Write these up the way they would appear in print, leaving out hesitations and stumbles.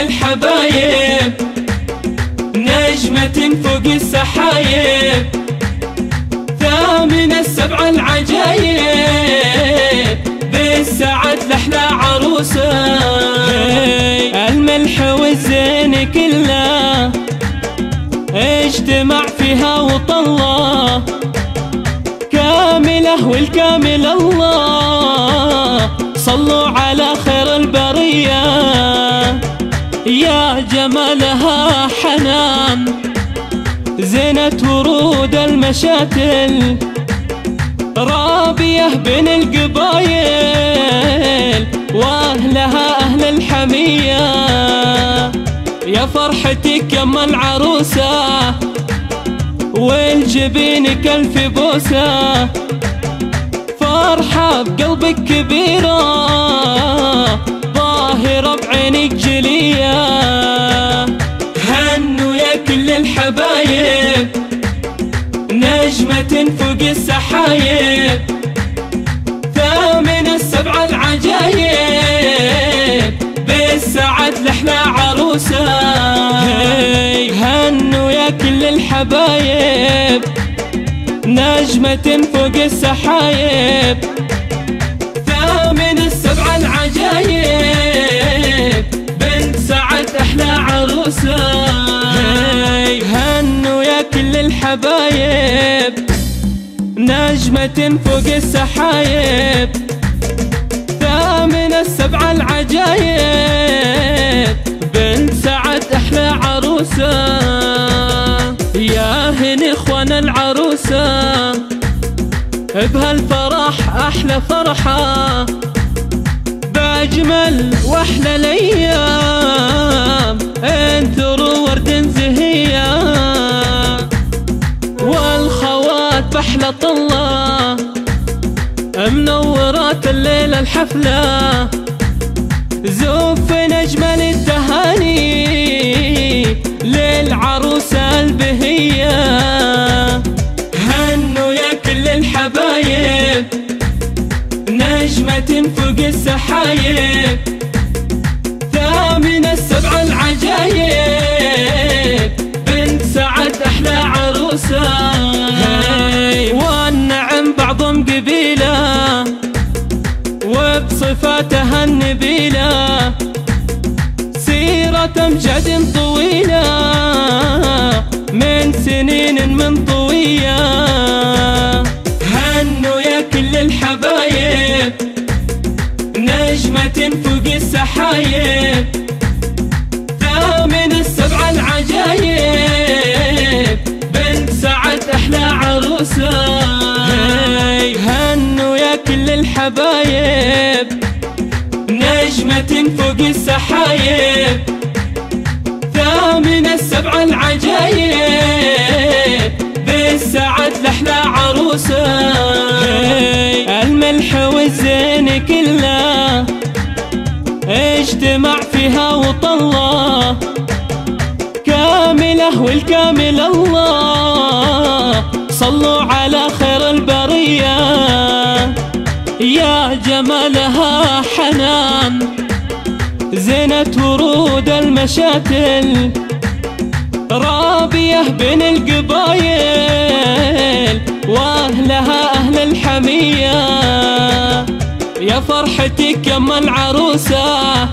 الحبايب، نجمة فوق السحايب، ثامن السبع العجايب، بالسعد لحلى عروسه، الملح والزين كله اجتمع فيها وطله، كامله والكامل الله، صلوا على خير البريه، يا جمالها حنان، زينة ورود المشاتل، رابية بين القبايل، واهلها اهل الحمية، يا فرحتك يما العروسة، والجبين كالف بوسة، فرحة بقلبك كبيرة، ظاهرة بعينك جلية، هنوا يا كل الحبايب، نجمة فوق السحايب، ثامن السبع العجايب، بالسعد لحلى عروسه، هنوا يا كل الحبايب، نجمة فوق السحايب، ثامن السبع العجايب، بنت سعد أحلى عروسه، هنوا يا كل الحبايب، نجمة فوق السحايب، ثامن السبع العجايب، بنت سعد أحلى عروسه، يا هن إخوان العروسه، بهالفرح أحلى فرحة، بأجمل وأحلى الأيام، انثروا ورد زهية، والخوات بأحلى طلة، منورات الليلة الحفلة، زوف أجمل التهاني للعروسة البهية، هنوا يا كل الحبايب، نجمة فوق السحايب، ثامن السبع العجايب، بنت سعد أحلى عروسة، والنعم بعضهم قبيلة، وبصفاتها النبيلة، سيرة أمجاد طويلة، من سنين من طوية، هنوا يا كل الحبايب، نجمة فوق السحايب، ثامن السبع العجايب، بنت سعد أحلى عروسه، هنوا يا كل الحبايب، نجمة فوق السحايب، ثامن السبع العجايب، بالسعد لحلى عروسه، الملح والزين كله اجتمع فيها وطله، كامله والكامل الله، صلوا على خير البريه، يا جمالها حنان، زينة ورود المشاتل، رابية بين القبايل، واهلها اهل الحمية، يا فرحتك يما العروسة،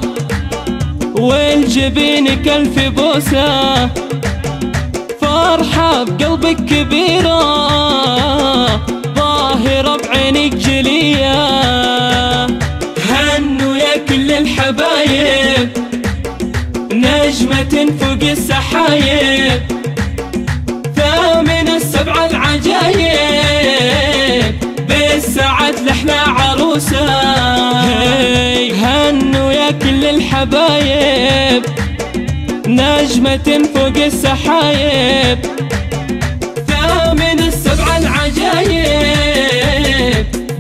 والجبين كالف بوسة، فرحة بقلبك كبيرة، ظاهرة بعينك جلية، هنوا يا كل الحبايب، نجمة فوق السحايب، ثامن السبع العجايب، بالسعد لحلى عروسه، هنوا يا كل الحبايب، نجمة فوق السحايب، ثامن السبع العجايب،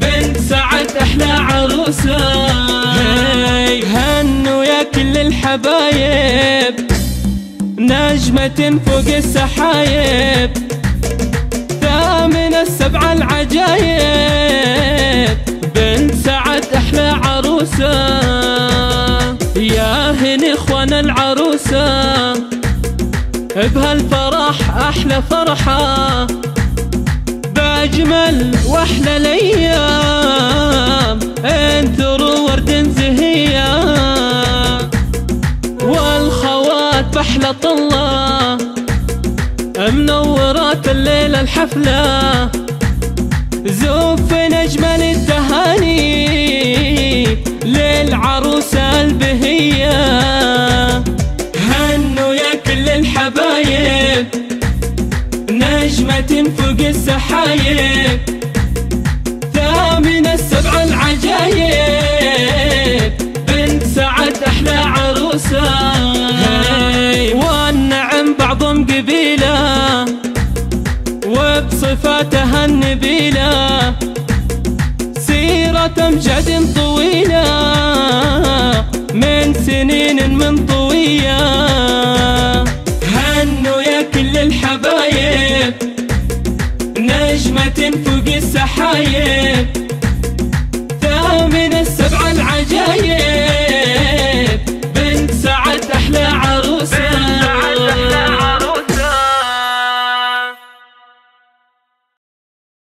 بنت سعد أحلى عروسه، هنوا يا كل الحبايب، نجمة فوق السحايب، ثامن السبع العجايب، بنت سعد أحلى عروسه، يا هن إخوان العروسة بهالفرح أحلى فرحة، بأجمل وأحلى الأيام انثر ورد زهية، والخوات بأحلى طلة منورات الليلة الحفلة، زوف أجمل التهاني للعروسة البهية. هنوا يا كل الحبايب نجمة فوق السحايب، ثامن السبع العجايب بنت سعد أحلى عروسة. والنعم بعضهم قبيلة وبصفاتها النبيلة، سيرة أمجاد طويلة من سنين من طوية. هنوا يا كل الحبايب نجمة فوق السحايب،